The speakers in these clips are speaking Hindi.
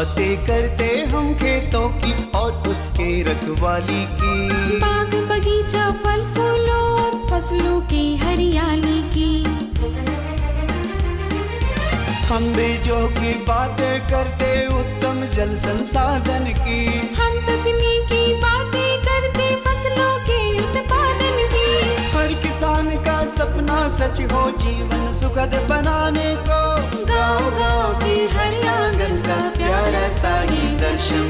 बातें करते हम खेतों की और उसके रखवाली की। बाग बगीचा फल फूलों और फसलों की हरियाली की। हम बीजों की बातें करते उत्तम जल संसाधन की। हम तकनीकी बातें करते फसलों के उत्पादन की। हर किसान का सपना सच हो जीवन सुखद बनाने को। गाँव-गाँव के हर आंगन का प्यारा सा ये दर्शन।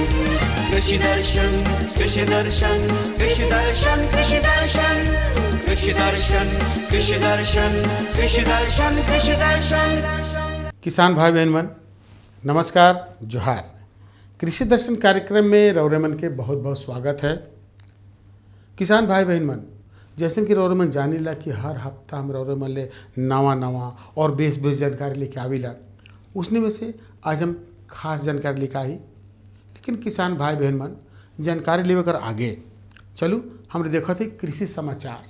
कृषि दर्शन, कृषि दर्शन, कृषि दर्शन, कृषि दर्शन, कृषि दर्शन, कृषि दर्शन, कृषि दर्शन, कृषि दर्शन। किसान भाई बहन मन नमस्कार, जोहार। कृषि दर्शन कार्यक्रम में रौरेमन के बहुत बहुत स्वागत है। किसान भाई बहन मन, जैसे कि रौरेमन जानीला कि हर हफ्ता हम रौरेमन ले नवा और बेस जानकारी लेके आविला। उसने में से आज हम खास जानकारी लेकर आई। लेकिन किसान भाई बहन मन जानकारी लेवे कर आगे चलू हमने देखा थे कृषि समाचार।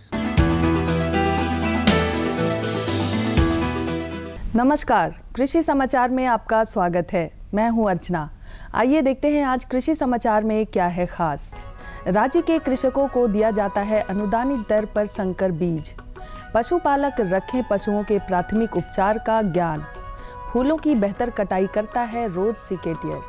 नमस्कार, कृषि समाचार में आपका स्वागत है। मैं हूं अर्चना। आइए देखते हैं आज कृषि समाचार में क्या है खास। राज्य के कृषकों को दिया जाता है अनुदानित दर पर संकर बीज। पशुपालक रखें पशुओं के प्राथमिक उपचार का ज्ञान। फूलों की बेहतर कटाई करता है रोज सिकेटियर।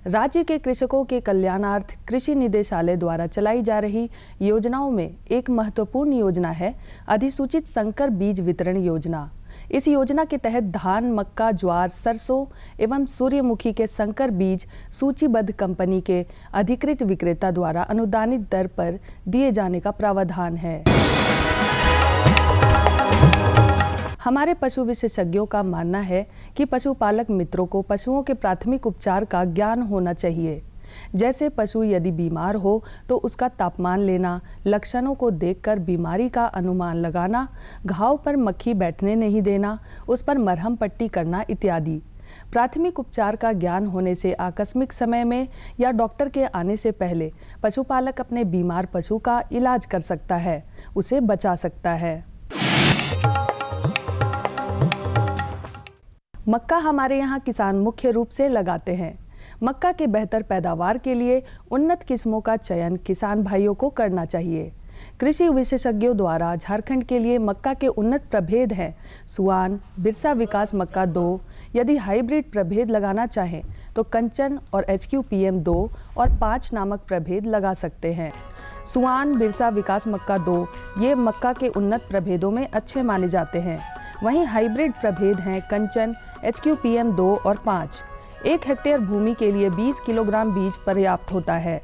राज्य के कृषकों के कल्याणार्थ कृषि निदेशालय द्वारा चलाई जा रही योजनाओं में एक महत्वपूर्ण योजना है अधिसूचित संकर बीज वितरण योजना। इस योजना के तहत धान, मक्का, ज्वार, सरसों एवं सूर्यमुखी के संकर बीज सूचीबद्ध कंपनी के अधिकृत विक्रेता द्वारा अनुदानित दर पर दिए जाने का प्रावधान है। हमारे पशु विशेषज्ञों का मानना है कि पशुपालक मित्रों को पशुओं के प्राथमिक उपचार का ज्ञान होना चाहिए। जैसे पशु यदि बीमार हो तो उसका तापमान लेना, लक्षणों को देखकर बीमारी का अनुमान लगाना, घाव पर मक्खी बैठने नहीं देना, उस पर मरहम पट्टी करना इत्यादि। प्राथमिक उपचार का ज्ञान होने से आकस्मिक समय में या डॉक्टर के आने से पहले पशुपालक अपने बीमार पशु का इलाज कर सकता है, उसे बचा सकता है। मक्का हमारे यहाँ किसान मुख्य रूप से लगाते हैं। मक्का के बेहतर पैदावार के लिए उन्नत किस्मों का चयन किसान भाइयों को करना चाहिए। कृषि विशेषज्ञों द्वारा झारखंड के लिए मक्का के उन्नत प्रभेद हैं सुआन, बिरसा विकास मक्का 2। यदि हाइब्रिड प्रभेद लगाना चाहें तो कंचन और HQPM 2 और 5 नामक प्रभेद लगा सकते हैं। सुआन, बिरसा विकास मक्का 2 ये मक्का के उन्नत प्रभेदों में अच्छे माने जाते हैं। वहीं हाइब्रिड प्रभेद हैं कंचन, HQPM 2 और 5। 1 हेक्टेयर भूमि के लिए 20 किलोग्राम बीज पर्याप्त होता है।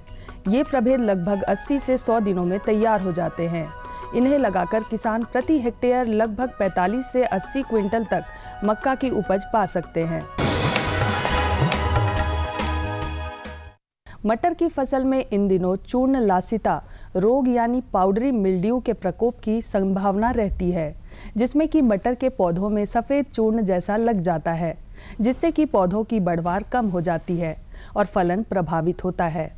ये प्रभेद लगभग 80 से 100 दिनों में तैयार हो जाते हैं। इन्हें लगाकर किसान प्रति हेक्टेयर लगभग 45 से 80 क्विंटल तक मक्का की उपज पा सकते हैं। मटर की फसल में इन दिनों चूर्ण लासिता रोग यानी पाउडरी मिल्ड्यू के प्रकोप की संभावना रहती है, जिसमें कि मटर के पौधों में सफ़ेद चूर्ण जैसा लग जाता है, जिससे कि पौधों की बढ़वार कम हो जाती है और फलन प्रभावित होता है।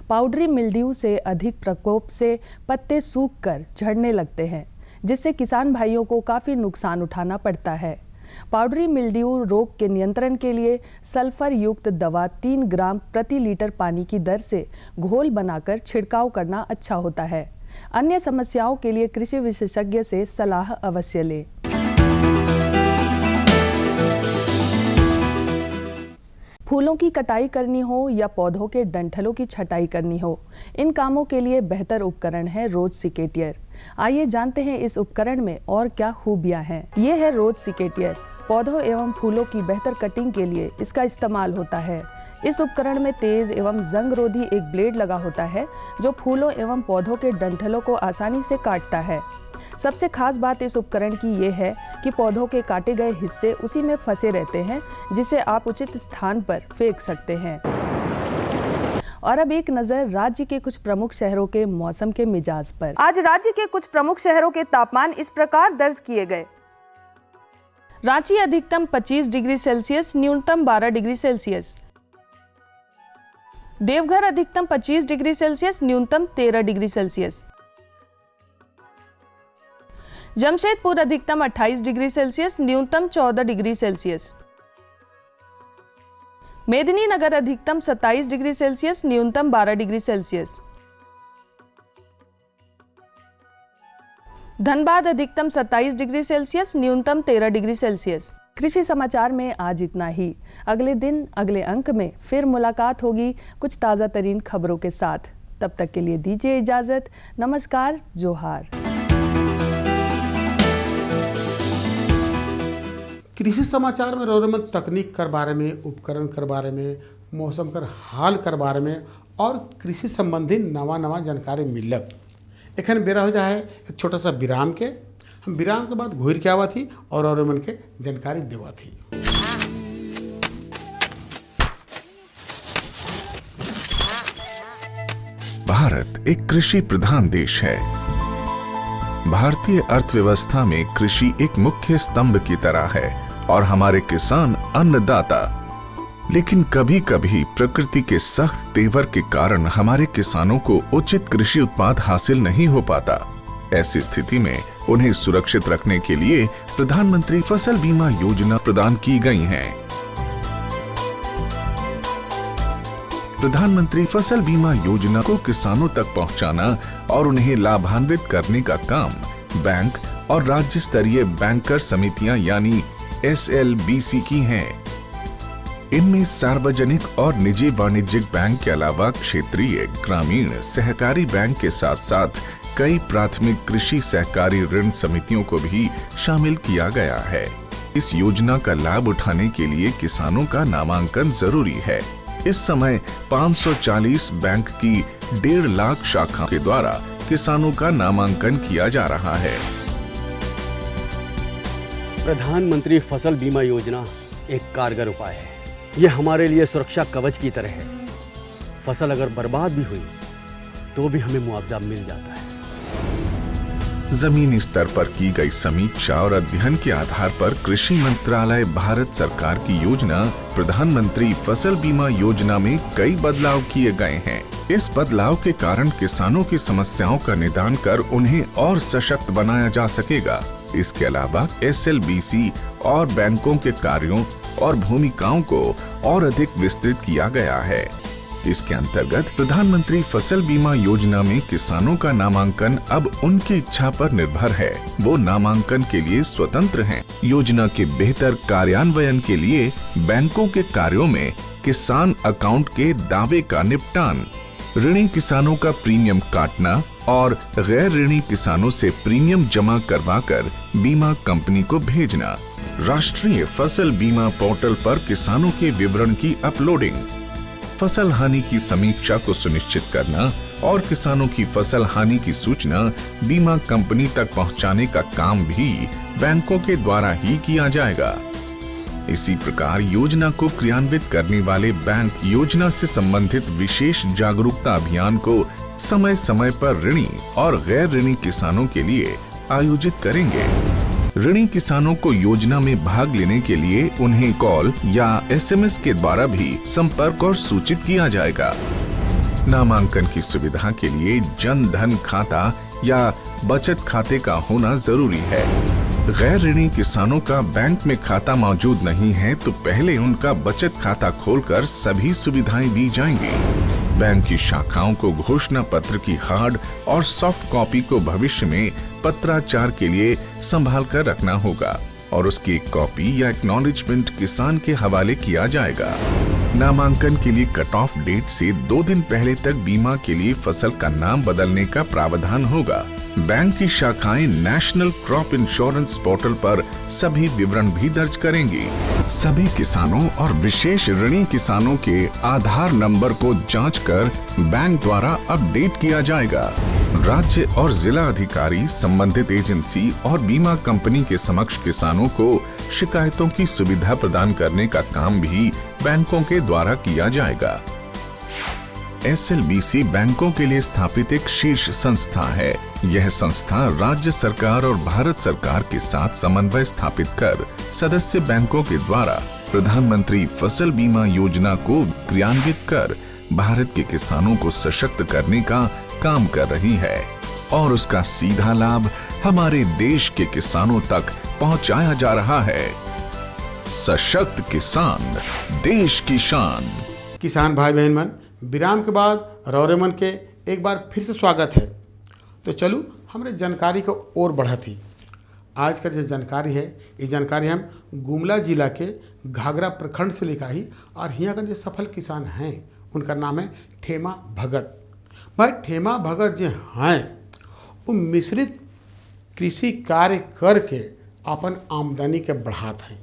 पाउडरी मिल्ड्यू से अधिक प्रकोप से पत्ते सूखकर झड़ने लगते हैं, जिससे किसान भाइयों को काफ़ी नुकसान उठाना पड़ता है। पाउडरी मिल्ड्यू रोग के नियंत्रण के लिए सल्फर युक्त दवा 3 ग्राम प्रति लीटर पानी की दर से घोल बनाकर छिड़काव करना अच्छा होता है। अन्य समस्याओं के लिए कृषि विशेषज्ञ से सलाह अवश्य लें। फूलों की कटाई करनी हो या पौधों के डंठलों की छटाई करनी हो, इन कामों के लिए बेहतर उपकरण है रोज सिकेटियर। आइए जानते हैं इस उपकरण में और क्या खूबियां हैं। ये है रोज सिकेटियर। पौधों एवं फूलों की बेहतर कटिंग के लिए इसका इस्तेमाल होता है। इस उपकरण में तेज एवं जंग रोधी एक ब्लेड लगा होता है जो फूलों एवं पौधों के डंठलों को आसानी से काटता है। सबसे खास बात इस उपकरण की ये है कि पौधों के काटे गए हिस्से उसी में फंसे रहते हैं, जिसे आप उचित स्थान पर फेंक सकते हैं। और अब एक नजर राज्य के कुछ प्रमुख शहरों के मौसम के मिजाज पर। आज राज्य के कुछ प्रमुख शहरों के तापमान इस प्रकार दर्ज किए गए। रांची अधिकतम 25 डिग्री सेल्सियस, न्यूनतम 12 डिग्री सेल्सियस। देवघर अधिकतम 25 डिग्री सेल्सियस, न्यूनतम 13 डिग्री सेल्सियस। जमशेदपुर अधिकतम 28 डिग्री सेल्सियस, न्यूनतम 14 डिग्री सेल्सियस। मेदिनीनगर अधिकतम 27 डिग्री सेल्सियस, न्यूनतम 12 डिग्री सेल्सियस। धनबाद अधिकतम 27 डिग्री सेल्सियस, न्यूनतम 13 डिग्री सेल्सियस। कृषि समाचार में आज इतना ही। अगले दिन अगले अंक में फिर मुलाकात होगी कुछ ताज़ा तरीन खबरों के साथ। तब तक के लिए दीजिए इजाजत। नमस्कार, जोहार। कृषि समाचार में रोजमर्रा तकनीक कर बारे में, उपकरण कर बारे में, मौसम कर हाल कर बारे में और कृषि संबंधी नवा जानकारी मिलक। एखन बेरा हो जाए एक छोटा सा विराम के। हम विराम के बाद घूर के आवा थी और मन के जानकारी देवा थी। भारत एक कृषि प्रधान देश है। भारतीय अर्थव्यवस्था में कृषि एक मुख्य स्तंभ की तरह है और हमारे किसान अन्नदाता। लेकिन कभी कभी प्रकृति के सख्त तेवर के कारण हमारे किसानों को उचित कृषि उत्पाद हासिल नहीं हो पाता। ऐसी स्थिति में उन्हें सुरक्षित रखने के लिए प्रधानमंत्री फसल बीमा योजना प्रदान की गई है। प्रधानमंत्री फसल बीमा योजना को किसानों तक पहुंचाना और उन्हें लाभान्वित करने का काम बैंक और राज्य स्तरीय बैंकर समितियां यानी SLBC की हैं। इनमें सार्वजनिक और निजी वाणिज्यिक बैंक के अलावा क्षेत्रीय, ग्रामीण, सहकारी बैंक के साथ साथ कई प्राथमिक कृषि सहकारी ऋण समितियों को भी शामिल किया गया है। इस योजना का लाभ उठाने के लिए किसानों का नामांकन जरूरी है। इस समय 540 बैंक की 1.5 लाख शाखा के द्वारा किसानों का नामांकन किया जा रहा है। प्रधानमंत्री फसल बीमा योजना एक कारगर उपाय है। यह हमारे लिए सुरक्षा कवच की तरह है। फसल अगर बर्बाद भी हुई तो भी हमें मुआवजा मिल जाता है। जमीनी स्तर पर की गई समीक्षा और अध्ययन के आधार पर कृषि मंत्रालय भारत सरकार की योजना प्रधानमंत्री फसल बीमा योजना में कई बदलाव किए गए हैं। इस बदलाव के कारण किसानों की समस्याओं का निदान कर उन्हें और सशक्त बनाया जा सकेगा। इसके अलावा SLBC और बैंकों के कार्यों और भूमिकाओं को और अधिक विस्तृत किया गया है। इसके अंतर्गत प्रधानमंत्री फसल बीमा योजना में किसानों का नामांकन अब उनकी इच्छा पर निर्भर है। वो नामांकन के लिए स्वतंत्र हैं। योजना के बेहतर कार्यान्वयन के लिए बैंकों के कार्यों में किसान अकाउंट के दावे का निपटान, ऋणी किसानों का प्रीमियम काटना और गैर ऋणी किसानों से प्रीमियम जमा करवाकर बीमा कंपनी को भेजना, राष्ट्रीय फसल बीमा पोर्टल पर किसानों के विवरण की अपलोडिंग, फसल हानि की समीक्षा को सुनिश्चित करना और किसानों की फसल हानि की सूचना बीमा कंपनी तक पहुंचाने का काम भी बैंकों के द्वारा ही किया जाएगा। इसी प्रकार योजना को क्रियान्वित करने वाले बैंक योजना से संबंधित विशेष जागरूकता अभियान को समय समय पर ऋणी और गैर ऋणी किसानों के लिए आयोजित करेंगे। ऋणी किसानों को योजना में भाग लेने के लिए उन्हें कॉल या SMS के द्वारा भी संपर्क और सूचित किया जाएगा। नामांकन की सुविधा के लिए जन धन खाता या बचत खाते का होना जरूरी है। गैर ऋणी किसानों का बैंक में खाता मौजूद नहीं है तो पहले उनका बचत खाता खोलकर सभी सुविधाएं दी जाएंगी। बैंक की शाखाओं को घोषणा पत्र की हार्ड और सॉफ्ट कॉपी को भविष्य में पत्राचार के लिए संभाल कर रखना होगा और उसकी एक कॉपी या एक्नॉलेजमेंट किसान के हवाले किया जाएगा। नामांकन के लिए कट ऑफ डेट से 2 दिन पहले तक बीमा के लिए फसल का नाम बदलने का प्रावधान होगा। बैंक की शाखाएं नेशनल क्रॉप इंश्योरेंस पोर्टल पर सभी विवरण भी दर्ज करेंगी। सभी किसानों और विशेष ऋणी किसानों के आधार नंबर को जांचकर बैंक द्वारा अपडेट किया जाएगा। राज्य और जिला अधिकारी, संबंधित एजेंसी और बीमा कंपनी के समक्ष किसानों को शिकायतों की सुविधा प्रदान करने का काम भी बैंकों के द्वारा किया जाएगा। SLBC बैंकों के लिए स्थापित एक शीर्ष संस्था है। यह संस्था राज्य सरकार और भारत सरकार के साथ समन्वय स्थापित कर सदस्य बैंकों के द्वारा प्रधानमंत्री फसल बीमा योजना को क्रियान्वित कर भारत के किसानों को सशक्त करने का काम कर रही है और उसका सीधा लाभ हमारे देश के किसानों तक पहुंचाया जा रहा है। सशक्त किसान, देश की शान। किसान भाई बहन मन, विराम के बाद रौरे मन के एक बार फिर से स्वागत है। तो चलू हमरे जानकारी को और बढ़ा थी। आज का जो जानकारी है, ये जानकारी हम गुमला जिला के घाघरा प्रखंड से लेकर ही, और यहाँ का जो सफल किसान हैं उनका नाम है ठेमा भगत। भाई ठेमा भगत जो हैं वो मिश्रित कृषि कार्य करके अपन आमदनी के बढ़ात हैं।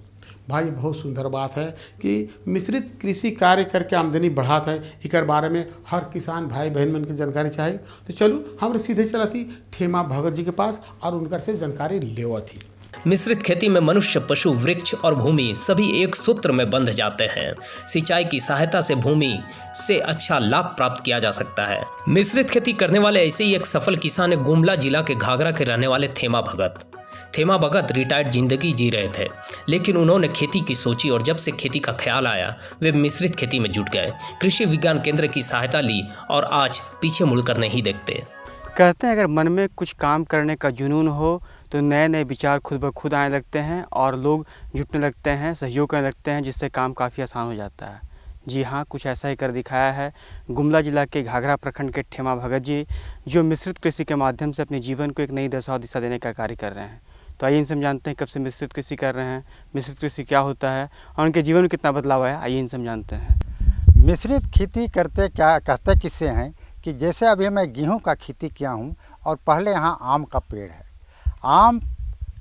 भाई बहुत सुंदर बात है कि मिश्रित कृषि कार्य करके आमदनी बढ़ात है। इकर बारे में हर किसान भाई बहन मन की जानकारी चाहिए। तो चलो हम सीधे चला थी ठेमा भगत जी के पास और उनकर से जानकारी लेवा थी। मिश्रित खेती में मनुष्य, पशु, वृक्ष और भूमि सभी एक सूत्र में बंध जाते हैं। सिंचाई की सहायता से भूमि से अच्छा लाभ प्राप्त किया जा सकता है। मिश्रित खेती करने वाले ऐसे ही एक सफल किसान है गुमला जिला के घाघरा के रहने वाले ठेमा भगत। ठेमा भगत रिटायर्ड जिंदगी जी रहे थे, लेकिन उन्होंने खेती की सोची और जब से खेती का ख्याल आया वे मिश्रित खेती में जुट गए। कृषि विज्ञान केंद्र की सहायता ली और आज पीछे मुड़कर नहीं देखते। कहते हैं अगर मन में कुछ काम करने का जुनून हो तो नए नए विचार खुद ब खुद आने लगते हैं और लोग जुटने लगते हैं, सहयोग करने लगते हैं, जिससे काम काफ़ी आसान हो जाता है। जी हाँ, कुछ ऐसा ही कर दिखाया है गुमला जिला के घाघरा प्रखंड के ठेमा भगत जी, जो मिश्रित कृषि के माध्यम से अपने जीवन को एक नई दशा और दिशा देने का कार्य कर रहे हैं। तो आइए इनसे हम जानते हैं कब से मिश्रित कृषि कर रहे हैं, मिश्रित कृषि क्या होता है और उनके जीवन में कितना बदलाव आया। आइए इनसे हम जानते हैं। मिश्रित खेती करते क्या कहते किससे हैं कि जैसे अभी मैं गेहूं का खेती किया हूं और पहले यहाँ आम का पेड़ है, आम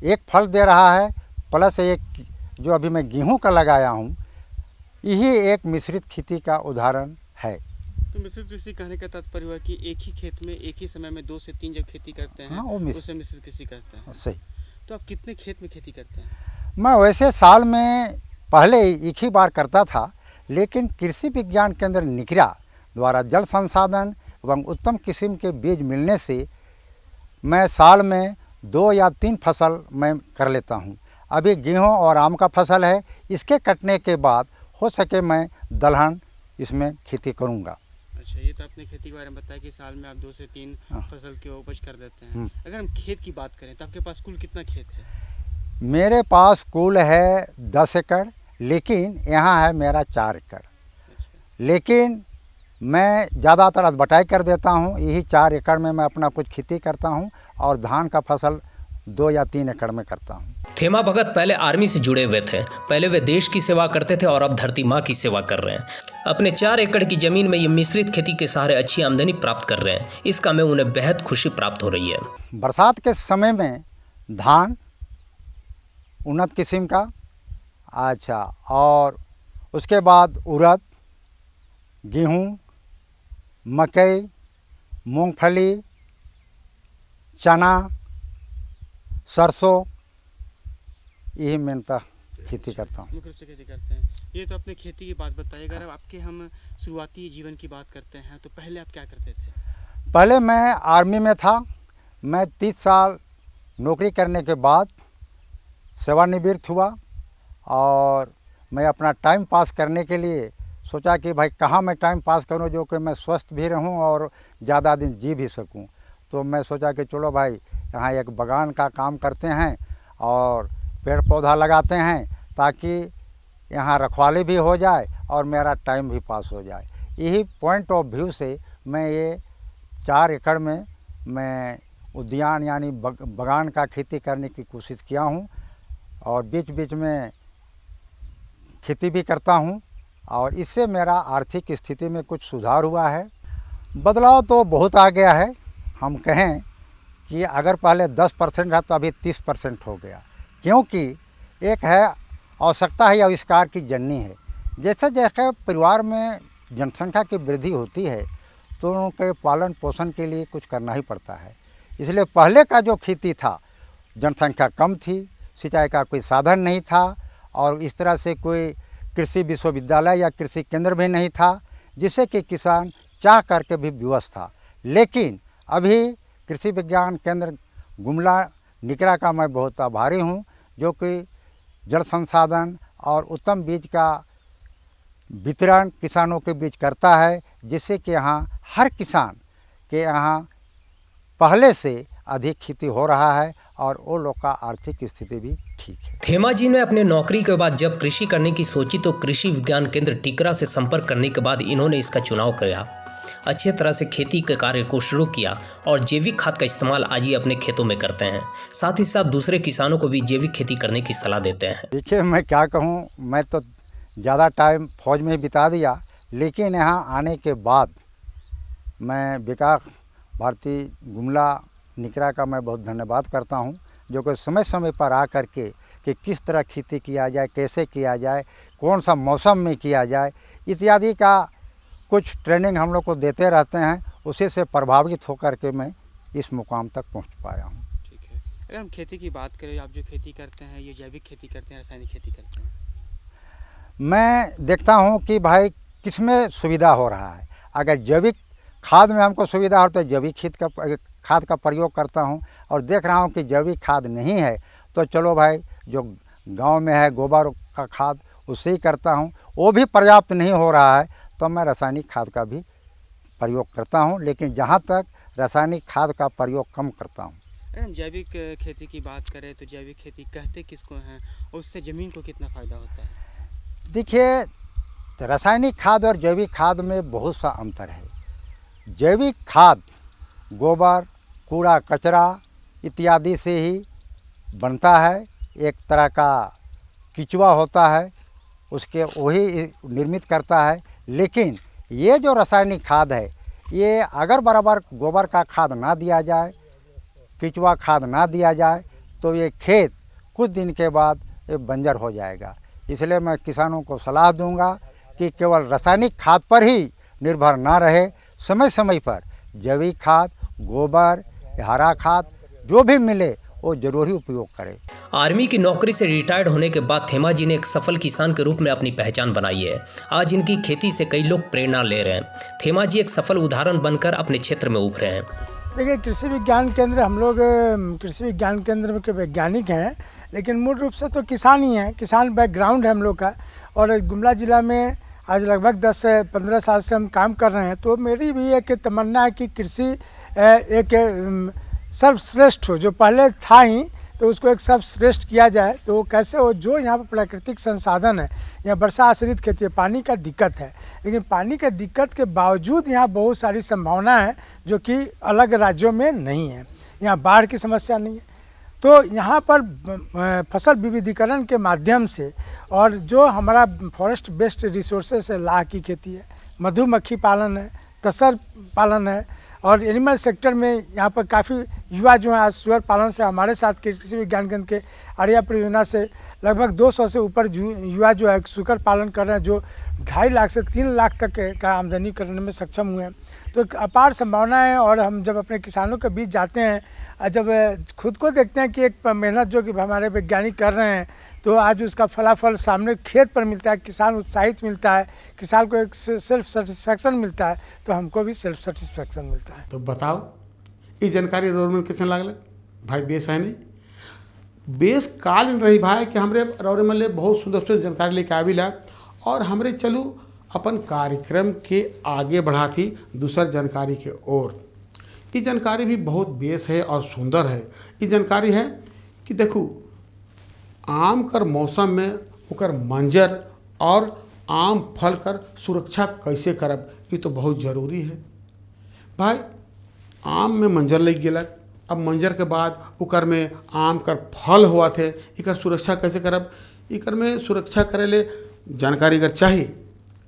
एक फल दे रहा है, प्लस एक जो अभी मैं गेहूं का लगाया हूं, यही एक मिश्रित खेती का उदाहरण है। तो मिश्रित कृषि कहने का तात्पर्य हुआ कि एक ही खेत में एक ही समय में 2 से 3 जब खेती करते हैं, हाँ, उसे मिश्रित कृषि कहते हैं। सही। तो आप कितने खेत में खेती करते हैं? मैं वैसे साल में पहले एक ही बार करता था, लेकिन कृषि विज्ञान केंद्र निकरा द्वारा जल संसाधन एवं उत्तम किस्म के बीज मिलने से मैं साल में 2 या 3 फसल मैं कर लेता हूँ। अभी गेहूँ और आम का फसल है, इसके कटने के बाद हो सके मैं दलहन इसमें खेती करूँगा। अच्छा, ये तो आपने खेती के बारे में बताया कि साल में आप 2 से 3 फसल की उपज कर देते हैं। अगर हम खेत की बात करें तो आपके पास कुल कितना खेत है? मेरे पास कुल है 10 एकड़, लेकिन यहाँ है मेरा 4 एकड़। अच्छा। लेकिन मैं ज़्यादातर अदबटाई कर देता हूँ, यही 4 एकड़ में मैं अपना कुछ खेती करता हूँ और धान का फसल 2 या 3 एकड़ में करता हूँ। ठेमा भगत पहले आर्मी से जुड़े हुए थे। पहले वे देश की सेवा करते थे और अब धरती माँ की सेवा कर रहे हैं। अपने 4 एकड़ की जमीन में ये मिश्रित खेती के सहारे अच्छी आमदनी प्राप्त कर रहे हैं। इस काम में उन्हें बेहद खुशी प्राप्त हो रही है। बरसात के समय में धान उन्नत किस्म का, अच्छा, और उसके बाद उड़द, गेहूँ, मकई, मूंगफली, चना, सरसों, यही मेनता खेती करता हूँ। मुख्य रूप से खेती करते हैं। ये तो अपने खेती की बात बताइए। अगर आपके हम शुरुआती जीवन की बात करते हैं तो पहले आप क्या करते थे? पहले मैं आर्मी में था। मैं 30 साल नौकरी करने के बाद सेवानिवृत्त हुआ और मैं अपना टाइम पास करने के लिए सोचा कि भाई कहाँ मैं टाइम पास करूं जो कि मैं स्वस्थ भी रहूं और ज़्यादा दिन जी भी सकूं। तो मैं सोचा कि चलो भाई यहाँ एक बागान का काम करते हैं और पेड़ पौधा लगाते हैं, ताकि यहाँ रखवाली भी हो जाए और मेरा टाइम भी पास हो जाए। यही पॉइंट ऑफ व्यू से मैं ये 4 एकड़ में मैं उद्यान यानी बागान का खेती करने की कोशिश किया हूँ और बीच बीच में खेती भी करता हूँ और इससे मेरा आर्थिक स्थिति में कुछ सुधार हुआ है। बदलाव तो बहुत आ गया है। हम कहें कि अगर पहले 10% था तो अभी 30% हो गया, क्योंकि एक है आवश्यकता है आविष्कार की जननी है। जैसे जैसे परिवार में जनसंख्या की वृद्धि होती है तो उनके पालन पोषण के लिए कुछ करना ही पड़ता है। इसलिए पहले का जो खेती था, जनसंख्या कम थी, सिंचाई का कोई साधन नहीं था और इस तरह से कोई कृषि विश्वविद्यालय या कृषि केंद्र भी नहीं था, जिससे कि किसान चाह करके भी विवश था। लेकिन अभी कृषि विज्ञान केंद्र गुमला निकरा का मैं बहुत आभारी हूँ, जो कि जल संसाधन और उत्तम बीज का वितरण किसानों के बीच करता है, जिससे कि यहाँ हर किसान के यहाँ पहले से अधिक खेती हो रहा है और वो लोग का आर्थिक स्थिति भी ठीक है। थेमा जी ने अपने नौकरी के बाद जब कृषि करने की सोची तो कृषि विज्ञान केंद्र टीकरा से संपर्क करने के बाद इन्होंने इसका चुनाव किया, अच्छे तरह से खेती के कार्य को शुरू किया और जैविक खाद का इस्तेमाल आज ही अपने खेतों में करते हैं। साथ ही साथ दूसरे किसानों को भी जैविक खेती करने की सलाह देते हैं। देखिए, मैं क्या कहूँ, मैं तो ज़्यादा टाइम फौज में ही बिता दिया, लेकिन यहाँ आने के बाद मैं विकास भारती गुमला निकरा का मैं बहुत धन्यवाद करता हूँ, जो कि समय समय पर आ कर के कि किस तरह खेती किया जाए, कैसे किया जाए, कौन सा मौसम में किया जाए इत्यादि का कुछ ट्रेनिंग हम लोग को देते रहते हैं। उसी से प्रभावित होकर के मैं इस मुकाम तक पहुँच पाया हूँ। ठीक है, अगर हम खेती की बात करें, आप जो खेती करते हैं ये जैविक खेती करते हैं, रासायनिक खेती करते हैं? मैं देखता हूँ कि भाई किसमें सुविधा हो रहा है। अगर जैविक खाद में हमको सुविधा हो तो जैविक खाद का प्रयोग करता हूँ, और देख रहा हूँ कि जैविक खाद नहीं है तो चलो भाई जो गांव में है गोबर का खाद उससे ही करता हूँ। वो भी पर्याप्त नहीं हो रहा है तो मैं रासायनिक खाद का भी प्रयोग करता हूँ, लेकिन जहाँ तक रासायनिक खाद का प्रयोग कम करता हूँ। अगर हम जैविक खेती की बात करें तो जैविक खेती कहते किसको हैं और उससे ज़मीन को कितना फ़ायदा होता है? देखिए, रासायनिक खाद और जैविक खाद में बहुत सा अंतर है। जैविक खाद गोबर, कूड़ा कचरा इत्यादि से ही बनता है, एक तरह का किचुआ होता है, उसके वही निर्मित करता है। लेकिन ये जो रासायनिक खाद है, ये अगर बराबर गोबर का खाद ना दिया जाए, किचुआ खाद ना दिया जाए तो ये खेत कुछ दिन के बाद ये बंजर हो जाएगा। इसलिए मैं किसानों को सलाह दूंगा कि केवल रासायनिक खाद पर ही निर्भर ना रहे, समय समय पर जैविक खाद, गोबर, हरा खाद जो भी मिले वो जरूर ही उपयोग करें। आर्मी की नौकरी से रिटायर्ड होने के बाद थेमा जी ने एक सफल किसान के रूप में अपनी पहचान बनाई है। आज इनकी खेती से कई लोग प्रेरणा ले रहे हैं। थेमा जी एक सफल उदाहरण बनकर अपने क्षेत्र में उभरे हैं। देखिए, कृषि विज्ञान केंद्र, हम लोग कृषि विज्ञान केंद्र के वैज्ञानिक हैं, लेकिन मूल रूप से तो किसान ही हैं। किसान बैकग्राउंड है हम लोग का, और गुमला ज़िला में आज लगभग 10 से 15 साल से हम काम कर रहे हैं। तो मेरी भी एक तमन्ना है कि कृषि एक सर्वश्रेष्ठ हो, जो पहले था ही तो उसको एक सर्वश्रेष्ठ किया जाए। तो कैसे हो, जो यहाँ पर प्राकृतिक संसाधन है, यहाँ वर्षा आश्रित खेती है, पानी का दिक्कत है, लेकिन पानी के दिक्कत के बावजूद यहाँ बहुत सारी संभावना है जो कि अलग राज्यों में नहीं है। यहाँ बाढ़ की समस्या नहीं है, तो यहाँ पर फसल विविधीकरण के माध्यम से और जो हमारा फॉरेस्ट बेस्ड रिसोर्सेस है, लाह की खेती है, मधुमक्खी पालन है, तसर पालन है, और एनिमल सेक्टर में यहाँ पर काफ़ी युवा जो हैं आज सुअर पालन से हमारे साथ कृषि विज्ञान केंद्र के आर्या परियोजना से लगभग 200 से ऊपर युवा जो है सुअर पालन कर रहे हैं, जो 2.5 लाख से 3 लाख तक का आमदनी करने में सक्षम हुए हैं। तो एक अपार संभावना है, और हम जब अपने किसानों के बीच जाते हैं, जब खुद को देखते हैं कि एक मेहनत जो कि हमारे वैज्ञानिक कर रहे हैं, तो आज उसका फलाफल सामने खेत पर मिलता है, किसान उत्साहित मिलता है, किसान को एक सेल्फ सेटिस्फैक्शन मिलता है, तो हमको भी सेल्फ सेटिस्फैक्शन मिलता है। तो बताओ, ये जानकारी रोरमन कैसे लागल भाई? बेस है नहीं, बेस काल रही भाई कि हमरे रोरमन ले बहुत सुंदर सुंदर जानकारी लेके आविला, और हमरे चलू अपन कार्यक्रम के आगे बढ़ाती दूसर जानकारी के ओर। ये जानकारी भी बहुत बेस है और सुंदर है। ये जानकारी है कि देखो, आम कर मौसम में ओकर मंजर और आम फल कर सुरक्षा कैसे करब, ये तो बहुत ज़रूरी है भाई। आम में मंजर लग गया, अब मंजर के बाद ओकर में आम कर फल हुआ थे, इकर सुरक्षा कैसे करब, इकर में सुरक्षा करे ले जानकारी अगर चाहिए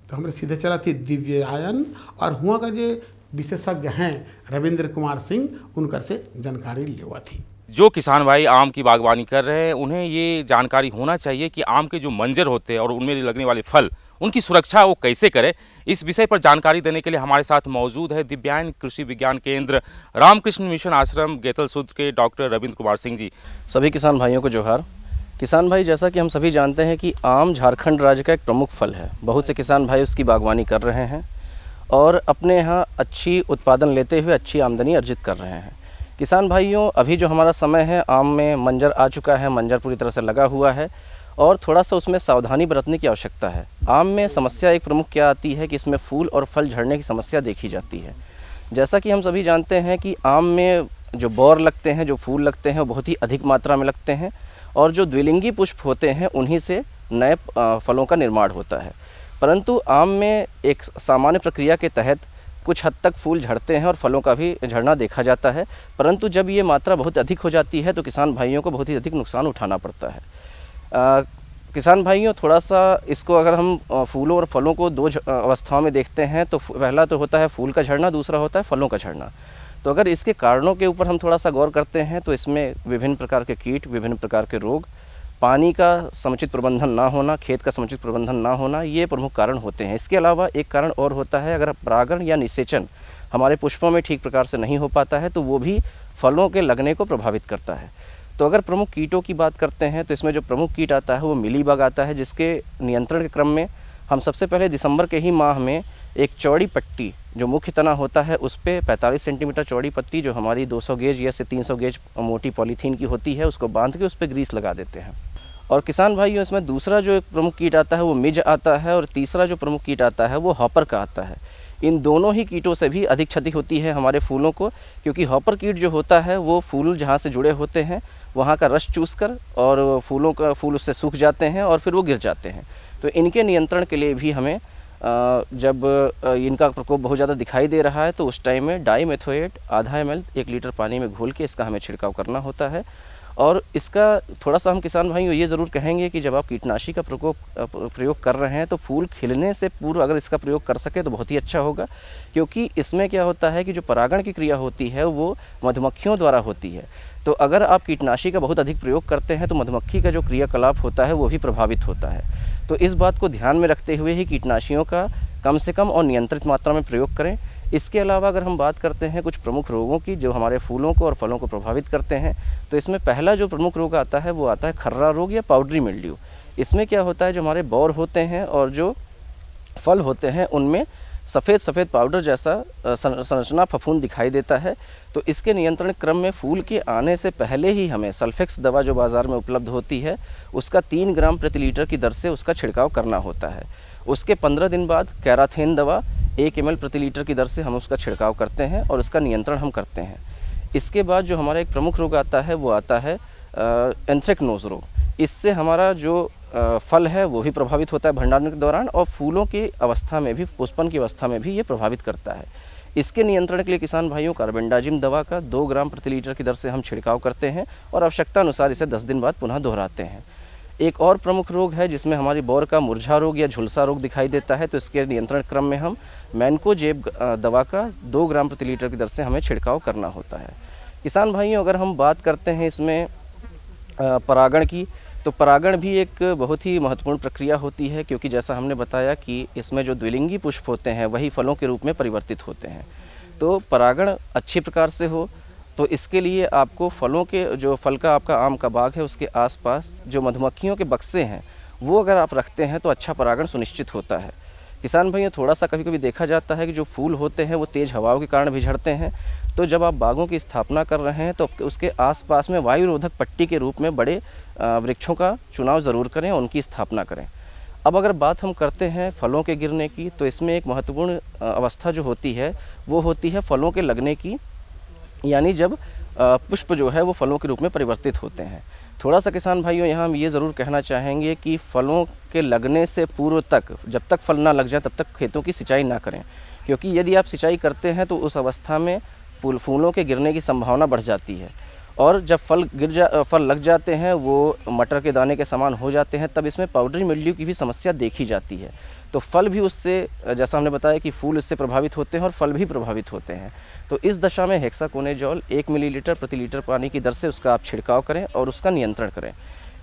तो हमारे सीधे चला थी दिव्यायन, और हुआ का जो विशेषज्ञ हैं रविंद्र कुमार सिंह, उनकर से जानकारी लेवा थी। जो किसान भाई आम की बागवानी कर रहे हैं उन्हें ये जानकारी होना चाहिए कि आम के जो मंजर होते हैं और उनमें लगने वाले फल, उनकी सुरक्षा वो कैसे करें। इस विषय पर जानकारी देने के लिए हमारे साथ मौजूद है दिव्यांग कृषि विज्ञान केंद्र रामकृष्ण मिशन आश्रम गेतलसूद के डॉक्टर रविंद्र कुमार सिंह जी। सभी किसान भाइयों को जोहार। किसान भाई, जैसा कि हम सभी जानते हैं कि आम झारखंड राज्य का एक प्रमुख फल है। बहुत से किसान भाई उसकी बागवानी कर रहे हैं और अपने यहाँ अच्छी उत्पादन लेते हुए अच्छी आमदनी अर्जित कर रहे हैं। किसान भाइयों, अभी जो हमारा समय है, आम में मंजर आ चुका है, मंजर पूरी तरह से लगा हुआ है और थोड़ा सा उसमें सावधानी बरतने की आवश्यकता है। आम में समस्या एक प्रमुख क्या आती है कि इसमें फूल और फल झड़ने की समस्या देखी जाती है। जैसा कि हम सभी जानते हैं कि आम में जो बौर लगते हैं, जो फूल लगते हैं, वो बहुत ही अधिक मात्रा में लगते हैं और जो द्विलिंगी पुष्प होते हैं उन्हीं से नए फलों का निर्माण होता है। परंतु आम में एक सामान्य प्रक्रिया के तहत कुछ हद तक फूल झड़ते हैं और फलों का भी झड़ना देखा जाता है, परंतु जब ये मात्रा बहुत अधिक हो जाती है तो किसान भाइयों को बहुत ही अधिक नुकसान उठाना पड़ता है। किसान भाइयों, थोड़ा सा इसको अगर हम फूलों और फलों को दो अवस्थाओं में देखते हैं तो पहला तो होता है फूल का झड़ना, दूसरा होता है फलों का झड़ना। तो अगर इसके कारणों के ऊपर हम थोड़ा सा गौर करते हैं तो इसमें विभिन्न प्रकार के कीट, विभिन्न प्रकार के रोग, पानी का समुचित प्रबंधन ना होना, खेत का समुचित प्रबंधन ना होना, ये प्रमुख कारण होते हैं। इसके अलावा एक कारण और होता है, अगर परागण या निषेचन हमारे पुष्पों में ठीक प्रकार से नहीं हो पाता है तो वो भी फलों के लगने को प्रभावित करता है। तो अगर प्रमुख कीटों की बात करते हैं तो इसमें जो प्रमुख कीट आता है वो मिलीबग आता है, जिसके नियंत्रण के क्रम में हम सबसे पहले दिसंबर के ही माह में एक चौड़ी पट्टी जो मुख्य तना होता है उस पर 45 सेंटीमीटर चौड़ी पट्टी जो हमारी 200 गेज या से 300 गेज मोटी पॉलीथीन की होती है उसको बांध के उस पर ग्रीस लगा देते हैं। और किसान भाइयों, इसमें दूसरा जो एक प्रमुख कीट आता है वो मिज आता है और तीसरा जो प्रमुख कीट आता है वो हॉपर का आता है। इन दोनों ही कीटों से भी अधिक क्षति होती है हमारे फूलों को, क्योंकि हॉपर कीट जो होता है वो फूल जहाँ से जुड़े होते हैं वहाँ का रस चूसकर और फूल उससे सूख जाते हैं और फिर वो गिर जाते हैं। तो इनके नियंत्रण के लिए भी हमें जब इनका प्रकोप बहुत ज़्यादा दिखाई दे रहा है तो उस टाइम में डाईमेथोएट आधा ml 1 लीटर पानी में घोल के इसका हमें छिड़काव करना होता है। और इसका थोड़ा सा हम किसान भाइयों ये ज़रूर कहेंगे कि जब आप कीटनाशी का प्रयोग कर रहे हैं तो फूल खिलने से पूर्व अगर इसका प्रयोग कर सके तो बहुत ही अच्छा होगा, क्योंकि इसमें क्या होता है कि जो परागण की क्रिया होती है वो मधुमक्खियों द्वारा होती है। तो अगर आप कीटनाशी का बहुत अधिक प्रयोग करते हैं तो मधुमक्खी का जो क्रियाकलाप होता है वो भी प्रभावित होता है। तो इस बात को ध्यान में रखते हुए ही कीटनाशियों का कम से कम और नियंत्रित मात्रा में प्रयोग करें। इसके अलावा अगर हम बात करते हैं कुछ प्रमुख रोगों की जो हमारे फूलों को और फलों को प्रभावित करते हैं, तो इसमें पहला जो प्रमुख रोग आता है वो आता है खर्रा रोग या पाउडरी मिल्ड्यू। इसमें क्या होता है, जो हमारे बौर होते हैं और जो फल होते हैं उनमें सफ़ेद पाउडर जैसा संरचना फफूंद दिखाई देता है। तो इसके नियंत्रण क्रम में फूल के आने से पहले ही हमें सल्फेक्स दवा जो बाज़ार में उपलब्ध होती है उसका 3 ग्राम प्रति लीटर की दर से उसका छिड़काव करना होता है। उसके 15 दिन बाद कैराथेन दवा 1 ml प्रति लीटर की दर से हम उसका छिड़काव करते हैं और उसका नियंत्रण हम करते हैं। इसके बाद जो हमारा एक प्रमुख रोग आता है वो आता है एंथ्रेक्नोज रोग। इससे हमारा जो फल है वो भी प्रभावित होता है भंडारण के दौरान और फूलों की अवस्था में भी, पुष्पन की अवस्था में भी ये प्रभावित करता है। इसके नियंत्रण के लिए किसान भाइयों कार्बेंडाजिम दवा का 2 ग्राम प्रति लीटर की दर से हम छिड़काव करते हैं और आवश्यकता अनुसार इसे 10 दिन बाद पुनः दोहराते हैं। एक और प्रमुख रोग है जिसमें हमारी बौर का मुरझा रोग या झुलसा रोग दिखाई देता है, तो इसके नियंत्रण क्रम में हम मैनकोजेब दवा का 2 ग्राम प्रति लीटर की दर से हमें छिड़काव करना होता है। किसान भाइयों, अगर हम बात करते हैं इसमें परागण की, तो परागण भी एक बहुत ही महत्वपूर्ण प्रक्रिया होती है, क्योंकि जैसा हमने बताया कि इसमें जो द्विलिंगी पुष्प होते हैं वही फलों के रूप में परिवर्तित होते हैं। तो परागण अच्छी प्रकार से हो तो इसके लिए आपको फलों के जो फल का आपका आम का बाग है उसके आसपास जो मधुमक्खियों के बक्से हैं वो अगर आप रखते हैं तो अच्छा परागण सुनिश्चित होता है। किसान भाइयों, थोड़ा सा कभी कभी देखा जाता है कि जो फूल होते हैं वो तेज़ हवाओं के कारण भी झड़ते हैं, तो जब आप बागों की स्थापना कर रहे हैं तो उसके आसपास में वायुरोधक पट्टी के रूप में बड़े वृक्षों का चुनाव ज़रूर करें, उनकी स्थापना करें। अब अगर बात हम करते हैं फलों के गिरने की, तो इसमें एक महत्वपूर्ण अवस्था जो होती है वो होती है फलों के लगने की, यानी जब पुष्प जो है वो फलों के रूप में परिवर्तित होते हैं। थोड़ा सा किसान भाइयों यहाँ हम ये ज़रूर कहना चाहेंगे कि फलों के लगने से पूर्व तक, जब तक फल ना लग जाए तब तक खेतों की सिंचाई ना करें, क्योंकि यदि आप सिंचाई करते हैं तो उस अवस्था में फूलों के गिरने की संभावना बढ़ जाती है। और जब फल लग जाते हैं वो मटर के दाने के समान हो जाते हैं, तब इसमें पाउडरी मिल्ड्यू की भी समस्या देखी जाती है। तो फल भी उससे, जैसा हमने बताया कि फूल इससे प्रभावित होते हैं और फल भी प्रभावित होते हैं। तो इस दशा में हेक्साकोनाजोल 1 मिलीलीटर प्रति लीटर पानी की दर से उसका आप छिड़काव करें और उसका नियंत्रण करें।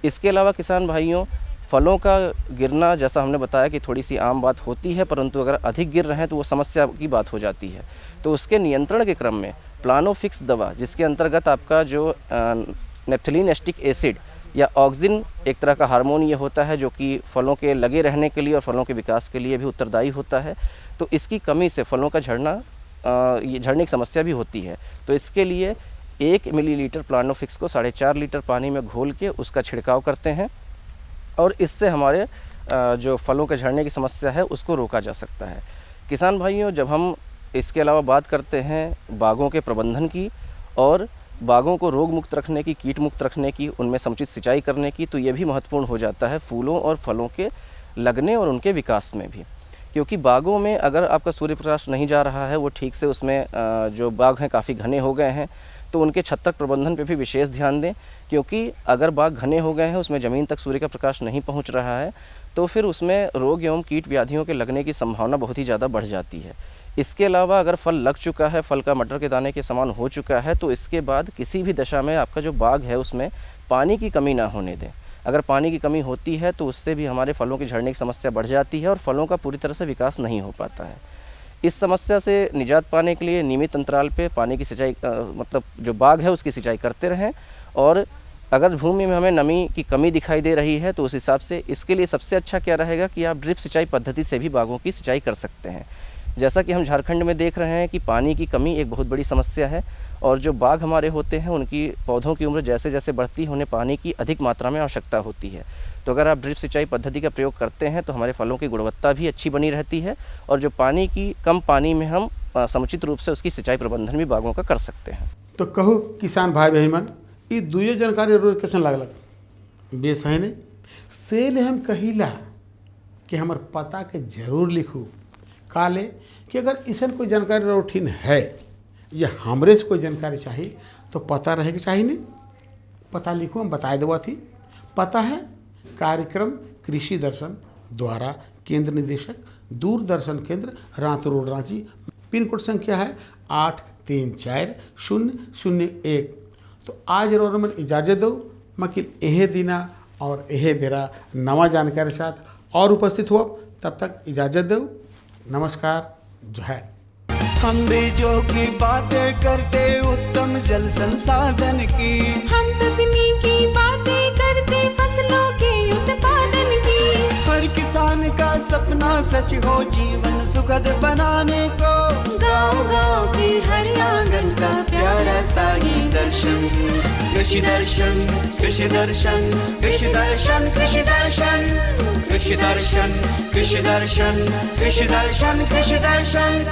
इसके अलावा किसान भाइयों, फलों का गिरना जैसा हमने बताया कि थोड़ी सी आम बात होती है, परंतु अगर अधिक गिर रहे हैं तो वो समस्या की बात हो जाती है। तो उसके नियंत्रण के क्रम में प्लानोफिक्स दवा, जिसके अंतर्गत आपका जो नेप्थलीन एस्टिक एसिड या ऑक्सिन एक तरह का हार्मोन ये होता है जो कि फलों के लगे रहने के लिए और फलों के विकास के लिए भी उत्तरदायी होता है, तो इसकी कमी से फलों का झड़ने की समस्या भी होती है। तो इसके लिए 1 मिलीलीटर प्लानोफिक्स को 4.5 लीटर पानी में घोल के उसका छिड़काव करते हैं और इससे हमारे जो फलों के झड़ने की समस्या है उसको रोका जा सकता है। किसान भाइयों, जब हम इसके अलावा बात करते हैं बागों के प्रबंधन की और बागों को रोग मुक्त रखने की, कीट मुक्त रखने की, उनमें समुचित सिंचाई करने की, तो ये भी महत्वपूर्ण हो जाता है फूलों और फलों के लगने और उनके विकास में भी। क्योंकि बागों में अगर आपका सूर्य प्रकाश नहीं जा रहा है, वो ठीक से उसमें जो बाग हैं काफ़ी घने हो गए हैं, तो उनके छत्तर प्रबंधन पे भी विशेष ध्यान दें। क्योंकि अगर बाग घने हो गए हैं, उसमें ज़मीन तक सूर्य का प्रकाश नहीं पहुंच रहा है, तो फिर उसमें रोग एवं कीट व्याधियों के लगने की संभावना बहुत ही ज़्यादा बढ़ जाती है। इसके अलावा अगर फल लग चुका है, फल का मटर के दाने के समान हो चुका है, तो इसके बाद किसी भी दशा में आपका जो बाग है उसमें पानी की कमी ना होने दें। अगर पानी की कमी होती है तो उससे भी हमारे फलों की झड़ने की समस्या बढ़ जाती है और फलों का पूरी तरह से विकास नहीं हो पाता है। इस समस्या से निजात पाने के लिए नियमित अंतराल पे पानी की सिंचाई मतलब जो बाग है उसकी सिंचाई करते रहें। और अगर भूमि में हमें नमी की कमी दिखाई दे रही है तो उस हिसाब से इसके लिए सबसे अच्छा क्या रहेगा कि आप ड्रिप सिंचाई पद्धति से भी बागों की सिंचाई कर सकते हैं। जैसा कि हम झारखंड में देख रहे हैं कि पानी की कमी एक बहुत बड़ी समस्या है और जो बाग हमारे होते हैं उनकी पौधों की उम्र जैसे जैसे बढ़ती है उन्हें पानी की अधिक मात्रा में आवश्यकता होती है। तो अगर आप ड्रिप सिंचाई पद्धति का प्रयोग करते हैं तो हमारे फलों की गुणवत्ता भी अच्छी बनी रहती है और जो पानी की कम पानी में हम समुचित रूप से उसकी सिंचाई प्रबंधन भी बागों का कर सकते हैं। तो कहूँ किसान भाई बहन मन, ये दुइयो जानकारी रोज कैसन लागलक बेस है ने से ले हम कहिला कि हमार पता के जरूर लिखू काले कि अगर ऐसा कोई जानकारी रोठिन है या हमरे से कोई जानकारी चाहिए तो पता रहे के चाहिए नहीं, पता लिखो हम बता देवा थी। पता है कार्यक्रम कृषि दर्शन द्वारा केंद्र निदेशक दूरदर्शन केंद्र रात रोड रांची, पिन कोड संख्या है 834001। तो आज रोरमन इजाज़त दो मकिल एहे दिना और एहे बेरा नवा जानकारी साथ और उपस्थित हो। तब तक इजाज़त दो, नमस्कार, जोहार। हम बीजों की बातें करते उत्तम जल संसाधन की, हम तकनीकी बातें करते फसलों के उत्पादन की। हर किसान का सपना सच हो जीवन सुखद बनाने को, गाँव-गाँव के हर आंगन का प्यारा सा ही दर्शन। कृषि दर्शन, कृषि दर्शन, कृषि दर्शन, कृषि दर्शन, कृषि दर्शन, कृषि दर्शन, कृषि दर्शन, कृषि दर्शन।